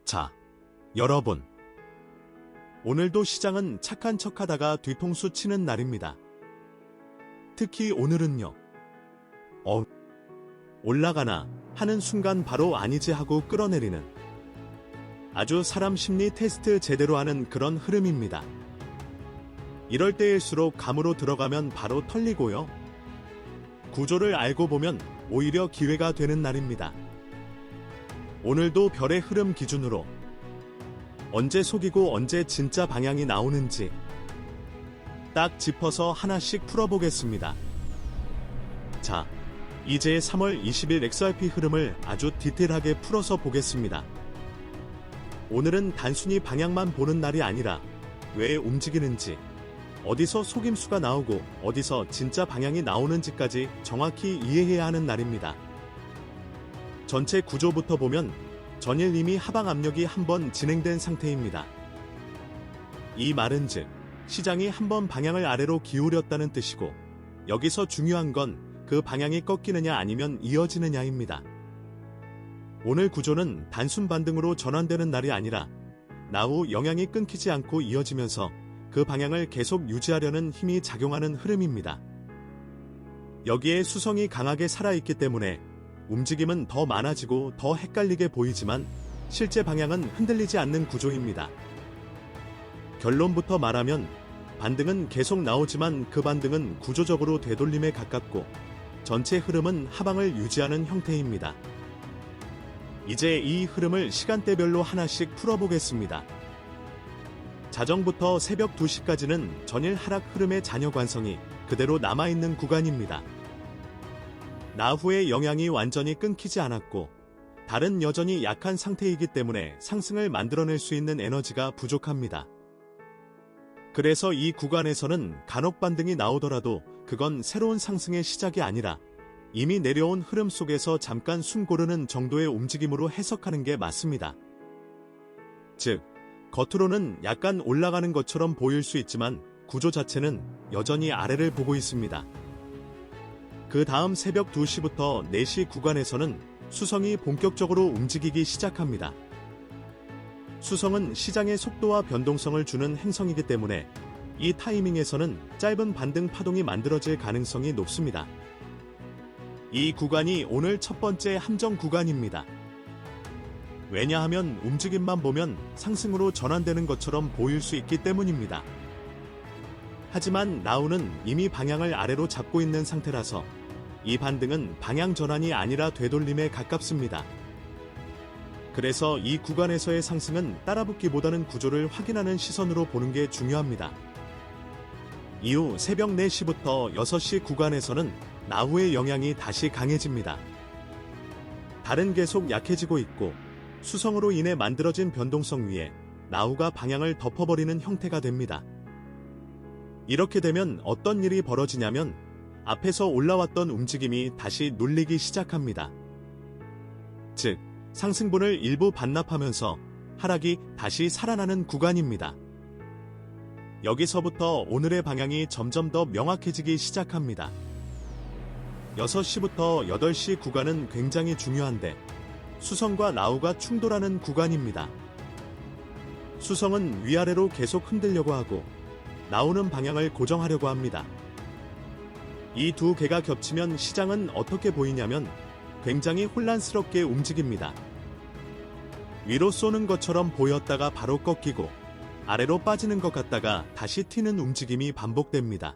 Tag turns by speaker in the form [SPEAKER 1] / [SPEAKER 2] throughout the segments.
[SPEAKER 1] 자, 여러분. 오늘도 시장은 착한 척하다가 뒤통수 치는 날입니다. 특히 오늘은요. 올라가나 하는 순간 바로 아니지 하고 끌어내리는 아주 사람 심리 테스트 제대로 하는 그런 흐름입니다. 이럴 때일수록 감으로 들어가면 바로 털리고요. 구조를 알고 보면 오히려 기회가 되는 날입니다. 오늘도 별의 흐름 기준으로 언제 속이고 언제 진짜 방향이 나오는지 딱 짚어서 하나씩 풀어보겠습니다. 자, 이제 3월 20일 XRP 흐름을 아주 디테일하게 풀어서 보겠습니다. 오늘은 단순히 방향만 보는 날이 아니라 왜 움직이는지, 어디서 속임수가 나오고 어디서 진짜 방향이 나오는지까지 정확히 이해해야 하는 날입니다. 전체 구조부터 보면 전일 이미 하방 압력이 한번 진행된 상태입니다. 이 말은 즉 시장이 한번 방향을 아래로 기울였다는 뜻이고, 여기서 중요한 건 그 방향이 꺾이느냐 아니면 이어지느냐입니다. 오늘 구조는 단순 반등으로 전환되는 날이 아니라 나후 영향이 끊기지 않고 이어지면서 그 방향을 계속 유지하려는 힘이 작용하는 흐름입니다. 여기에 수성이 강하게 살아있기 때문에 움직임은 더 많아지고 더 헷갈리게 보이지만 실제 방향은 흔들리지 않는 구조입니다. 결론부터 말하면 반등은 계속 나오지만 그 반등은 구조적으로 되돌림에 가깝고 전체 흐름은 하방을 유지하는 형태입니다. 이제 이 흐름을 시간대별로 하나씩 풀어보겠습니다. 자정부터 새벽 2시까지는 전일 하락 흐름의 잔여 관성이 그대로 남아있는 구간입니다. 나후의 영향이 완전히 끊기지 않았고 달은 여전히 약한 상태이기 때문에 상승을 만들어낼 수 있는 에너지가 부족합니다. 그래서 이 구간에서는 간혹 반등이 나오더라도 그건 새로운 상승의 시작이 아니라 이미 내려온 흐름 속에서 잠깐 숨 고르는 정도의 움직임으로 해석하는 게 맞습니다. 즉, 겉으로는 약간 올라가는 것처럼 보일 수 있지만 구조 자체는 여전히 아래를 보고 있습니다. 그 다음 새벽 2시부터 4시 구간에서는 수성이 본격적으로 움직이기 시작합니다. 수성은 시장의 속도와 변동성을 주는 행성이기 때문에 이 타이밍에서는 짧은 반등 파동이 만들어질 가능성이 높습니다. 이 구간이 오늘 첫 번째 함정 구간입니다. 왜냐하면 움직임만 보면 상승으로 전환되는 것처럼 보일 수 있기 때문입니다. 하지만 나우는 이미 방향을 아래로 잡고 있는 상태라서 이 반등은 방향 전환이 아니라 되돌림에 가깝습니다. 그래서 이 구간에서의 상승은 따라붙기보다는 구조를 확인하는 시선으로 보는 게 중요합니다. 이후 새벽 4시부터 6시 구간에서는 나후의 영향이 다시 강해집니다. 달은 계속 약해지고 있고 수성으로 인해 만들어진 변동성 위에 나후가 방향을 덮어버리는 형태가 됩니다. 이렇게 되면 어떤 일이 벌어지냐면 앞에서 올라왔던 움직임이 다시 눌리기 시작합니다. 즉, 상승분을 일부 반납하면서 하락이 다시 살아나는 구간입니다. 여기서부터 오늘의 방향이 점점 더 명확해지기 시작합니다. 6시부터 8시 구간은 굉장히 중요한데 수성과 나우가 충돌하는 구간입니다. 수성은 위아래로 계속 흔들려고 하고 나우는 방향을 고정하려고 합니다. 이 두 개가 겹치면 시장은 어떻게 보이냐면 굉장히 혼란스럽게 움직입니다. 위로 쏘는 것처럼 보였다가 바로 꺾이고 아래로 빠지는 것 같다가 다시 튀는 움직임이 반복됩니다.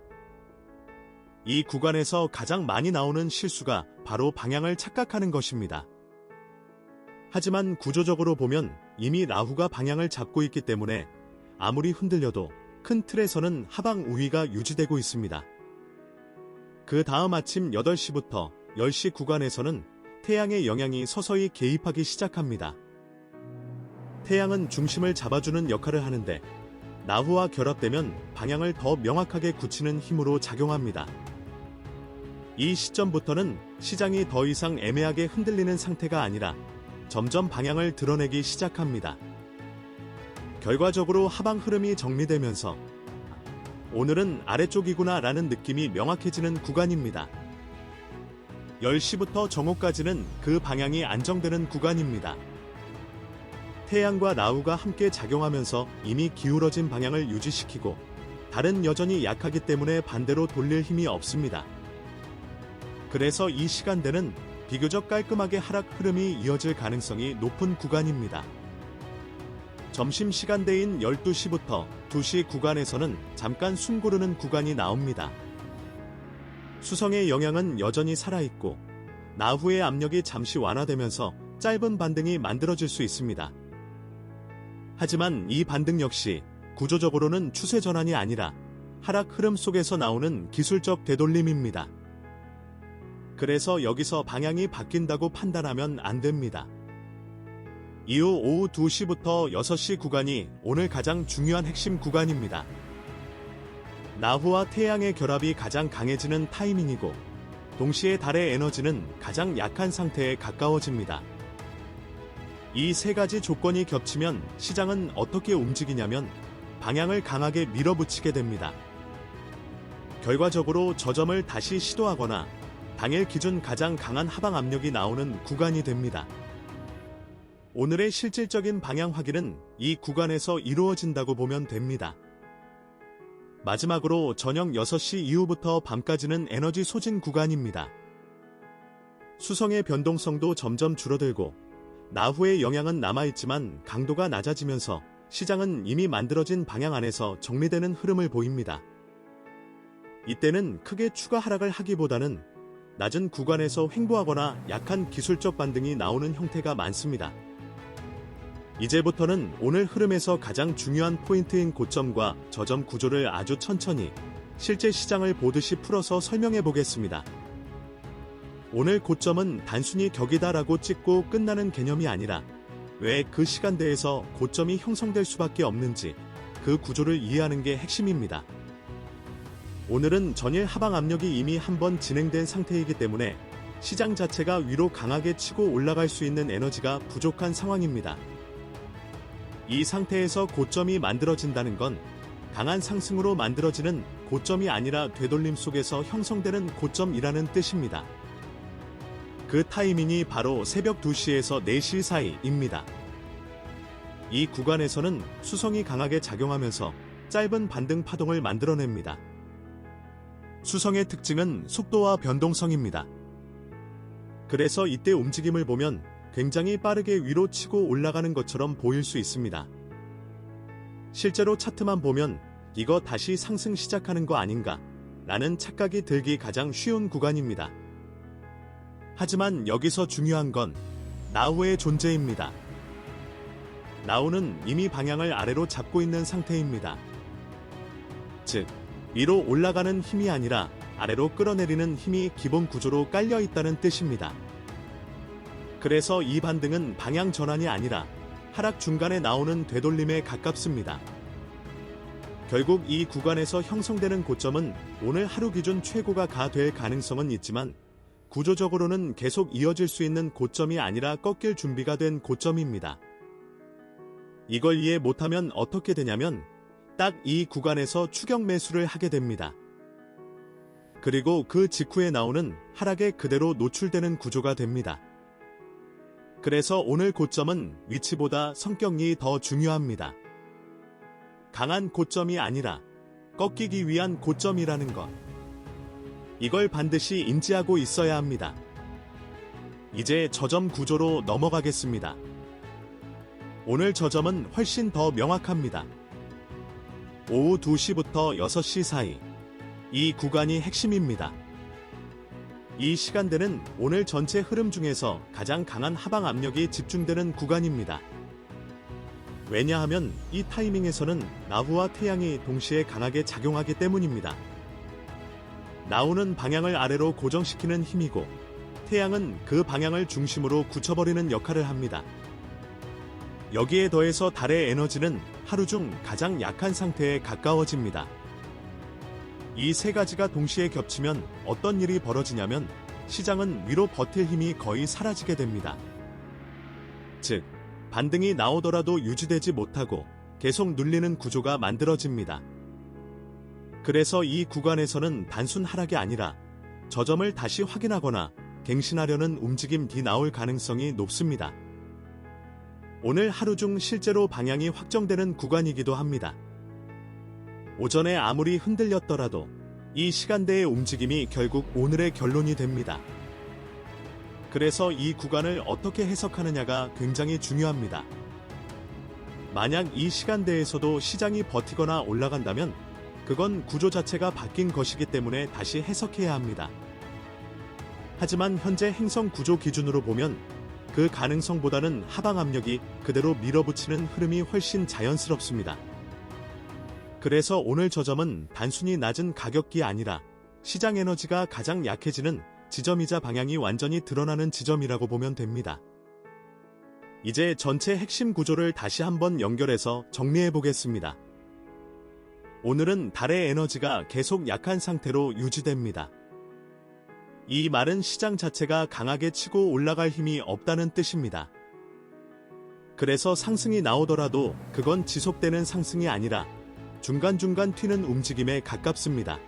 [SPEAKER 1] 이 구간에서 가장 많이 나오는 실수가 바로 방향을 착각하는 것입니다. 하지만 구조적으로 보면 이미 라후가 방향을 잡고 있기 때문에 아무리 흔들려도 큰 틀에서는 하방 우위가 유지되고 있습니다. 그 다음 아침 8시부터 10시 구간에서는 태양의 영향이 서서히 개입하기 시작합니다. 태양은 중심을 잡아주는 역할을 하는데 나후와 결합되면 방향을 더 명확하게 굳히는 힘으로 작용합니다. 이 시점부터는 시장이 더 이상 애매하게 흔들리는 상태가 아니라 점점 방향을 드러내기 시작합니다. 결과적으로 하방 흐름이 정리되면서 오늘은 아래쪽이구나 라는 느낌이 명확해지는 구간입니다. 10시부터 정오까지는 그 방향이 안정되는 구간입니다. 태양과 라후가 함께 작용하면서 이미 기울어진 방향을 유지시키고 달은 여전히 약하기 때문에 반대로 돌릴 힘이 없습니다. 그래서 이 시간대는 비교적 깔끔하게 하락 흐름이 이어질 가능성이 높은 구간입니다. 점심시간대인 12시부터 2시 구간에서는 잠깐 숨고르는 구간이 나옵니다. 수성의 영향은 여전히 살아있고 라후의 압력이 잠시 완화되면서 짧은 반등이 만들어질 수 있습니다. 하지만 이 반등 역시 구조적으로는 추세 전환이 아니라 하락 흐름 속에서 나오는 기술적 되돌림입니다. 그래서 여기서 방향이 바뀐다고 판단하면 안 됩니다. 이후 오후 2시부터 6시 구간이 오늘 가장 중요한 핵심 구간입니다. 라후와 태양의 결합이 가장 강해지는 타이밍이고 동시에 달의 에너지는 가장 약한 상태에 가까워집니다. 이 세 가지 조건이 겹치면 시장은 어떻게 움직이냐면 방향을 강하게 밀어붙이게 됩니다. 결과적으로 저점을 다시 시도하거나 당일 기준 가장 강한 하방 압력이 나오는 구간이 됩니다. 오늘의 실질적인 방향 확인은 이 구간에서 이루어진다고 보면 됩니다. 마지막으로 저녁 6시 이후부터 밤까지는 에너지 소진 구간입니다. 수성의 변동성도 점점 줄어들고 라후의 영향은 남아있지만 강도가 낮아지면서 시장은 이미 만들어진 방향 안에서 정리되는 흐름을 보입니다. 이때는 크게 추가 하락을 하기보다는 낮은 구간에서 횡보하거나 약한 기술적 반등이 나오는 형태가 많습니다. 이제부터는 오늘 흐름에서 가장 중요한 포인트인 고점과 저점 구조를 아주 천천히 실제 시장을 보듯이 풀어서 설명해 보겠습니다. 오늘 고점은 단순히 격이다라고 찍고 끝나는 개념이 아니라 왜 그 시간대에서 고점이 형성될 수밖에 없는지 그 구조를 이해하는 게 핵심입니다. 오늘은 전일 하방 압력이 이미 한번 진행된 상태이기 때문에 시장 자체가 위로 강하게 치고 올라갈 수 있는 에너지가 부족한 상황입니다. 이 상태에서 고점이 만들어진다는 건 강한 상승으로 만들어지는 고점이 아니라 되돌림 속에서 형성되는 고점이라는 뜻입니다. 그 타이밍이 바로 새벽 2시에서 4시 사이입니다. 이 구간에서는 수성이 강하게 작용하면서 짧은 반등 파동을 만들어냅니다. 수성의 특징은 속도와 변동성입니다. 그래서 이때 움직임을 보면 굉장히 빠르게 위로 치고 올라가는 것처럼 보일 수 있습니다. 실제로 차트만 보면 이거 다시 상승 시작하는 거 아닌가 라는 착각이 들기 가장 쉬운 구간입니다. 하지만 여기서 중요한 건 라후의 존재입니다. 라후는 이미 방향을 아래로 잡고 있는 상태입니다. 즉, 위로 올라가는 힘이 아니라 아래로 끌어내리는 힘이 기본 구조로 깔려 있다는 뜻입니다. 그래서 이 반등은 방향 전환이 아니라 하락 중간에 나오는 되돌림에 가깝습니다. 결국 이 구간에서 형성되는 고점은 오늘 하루 기준 최고가 될 가능성은 있지만 구조적으로는 계속 이어질 수 있는 고점이 아니라 꺾일 준비가 된 고점입니다. 이걸 이해 못하면 어떻게 되냐면 딱 이 구간에서 추격 매수를 하게 됩니다. 그리고 그 직후에 나오는 하락에 그대로 노출되는 구조가 됩니다. 그래서 오늘 고점은 위치보다 성격이 더 중요합니다. 강한 고점이 아니라 꺾이기 위한 고점이라는 것. 이걸 반드시 인지하고 있어야 합니다. 이제 저점 구조로 넘어가겠습니다. 오늘 저점은 훨씬 더 명확합니다. 오후 2시부터 6시 사이. 이 구간이 핵심입니다. 이 시간대는 오늘 전체 흐름 중에서 가장 강한 하방 압력이 집중되는 구간입니다. 왜냐하면 이 타이밍에서는 라후와 태양이 동시에 강하게 작용하기 때문입니다. 라후는 방향을 아래로 고정시키는 힘이고 태양은 그 방향을 중심으로 굳혀버리는 역할을 합니다. 여기에 더해서 달의 에너지는 하루 중 가장 약한 상태에 가까워집니다. 이 세 가지가 동시에 겹치면 어떤 일이 벌어지냐면 시장은 위로 버틸 힘이 거의 사라지게 됩니다. 즉, 반등이 나오더라도 유지되지 못하고 계속 눌리는 구조가 만들어집니다. 그래서 이 구간에서는 단순 하락이 아니라 저점을 다시 확인하거나 갱신하려는 움직임이 나올 가능성이 높습니다. 오늘 하루 중 실제로 방향이 확정되는 구간이기도 합니다. 오전에 아무리 흔들렸더라도 이 시간대의 움직임이 결국 오늘의 결론이 됩니다. 그래서 이 구간을 어떻게 해석하느냐가 굉장히 중요합니다. 만약 이 시간대에서도 시장이 버티거나 올라간다면 그건 구조 자체가 바뀐 것이기 때문에 다시 해석해야 합니다. 하지만 현재 행성 구조 기준으로 보면 그 가능성보다는 하방 압력이 그대로 밀어붙이는 흐름이 훨씬 자연스럽습니다. 그래서 오늘 저점은 단순히 낮은 가격이 아니라 시장 에너지가 가장 약해지는 지점이자 방향이 완전히 드러나는 지점이라고 보면 됩니다. 이제 전체 핵심 구조를 다시 한번 연결해서 정리해 보겠습니다. 오늘은 달의 에너지가 계속 약한 상태로 유지됩니다. 이 말은 시장 자체가 강하게 치고 올라갈 힘이 없다는 뜻입니다. 그래서 상승이 나오더라도 그건 지속되는 상승이 아니라 중간중간 튀는 움직임에 가깝습니다.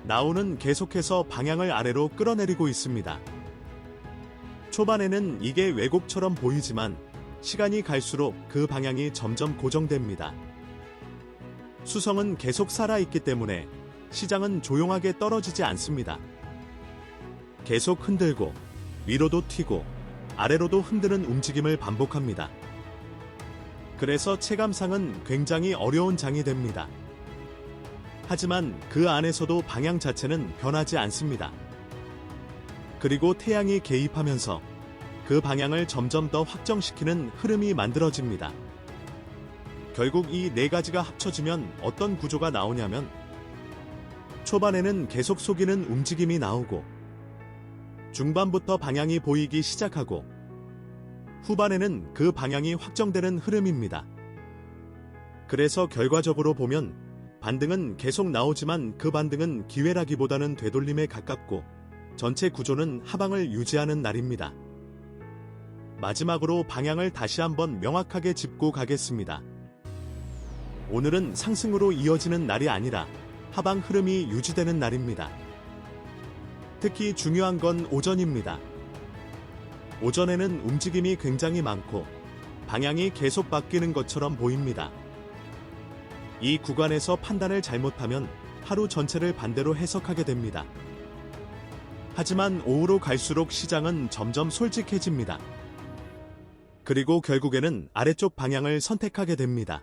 [SPEAKER 1] 나우는 계속해서 방향을 아래로 끌어내리고 있습니다. 초반에는 이게 왜곡처럼 보이지만 시간이 갈수록 그 방향이 점점 고정됩니다. 수성은 계속 살아있기 때문에 시장은 조용하게 떨어지지 않습니다. 계속 흔들고 위로도 튀고 아래로도 흔드는 움직임을 반복합니다. 그래서 체감상은 굉장히 어려운 장이 됩니다. 하지만 그 안에서도 방향 자체는 변하지 않습니다. 그리고 태양이 개입하면서 그 방향을 점점 더 확정시키는 흐름이 만들어집니다. 결국 이 네 가지가 합쳐지면 어떤 구조가 나오냐면 초반에는 계속 속이는 움직임이 나오고 중반부터 방향이 보이기 시작하고 후반에는 그 방향이 확정되는 흐름입니다. 그래서 결과적으로 보면 반등은 계속 나오지만 그 반등은 기회라기보다는 되돌림에 가깝고 전체 구조는 하방을 유지하는 날입니다. 마지막으로 방향을 다시 한번 명확하게 짚고 가겠습니다. 오늘은 상승으로 이어지는 날이 아니라 하방 흐름이 유지되는 날입니다. 특히 중요한 건 오전입니다. 오전에는 움직임이 굉장히 많고 방향이 계속 바뀌는 것처럼 보입니다. 이 구간에서 판단을 잘못하면 하루 전체를 반대로 해석하게 됩니다. 하지만 오후로 갈수록 시장은 점점 솔직해집니다. 그리고 결국에는 아래쪽 방향을 선택하게 됩니다.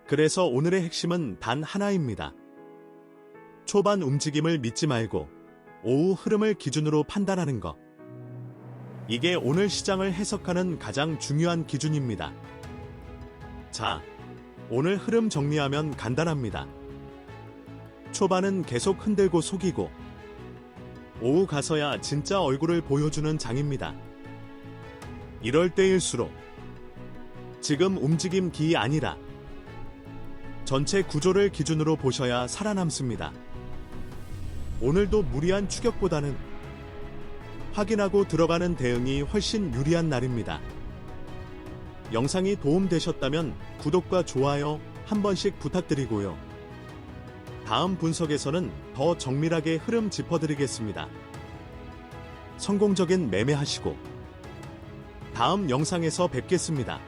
[SPEAKER 1] 그래서 오늘의 핵심은 단 하나입니다. 초반 움직임을 믿지 말고 오후 흐름을 기준으로 판단하는 것. 이게 오늘 시장을 해석하는 가장 중요한 기준입니다. 자, 오늘 흐름 정리하면 간단합니다. 초반은 계속 흔들고 속이고 오후 가서야 진짜 얼굴을 보여주는 장입니다. 이럴 때일수록 지금 움직임 기 아니라 전체 구조를 기준으로 보셔야 살아남습니다. 오늘도 무리한 추격보다는 확인하고 들어가는 대응이 훨씬 유리한 날입니다. 영상이 도움되셨다면 구독과 좋아요 한 번씩 부탁드리고요. 다음 분석에서는 더 정밀하게 흐름 짚어드리겠습니다. 성공적인 매매하시고 다음 영상에서 뵙겠습니다.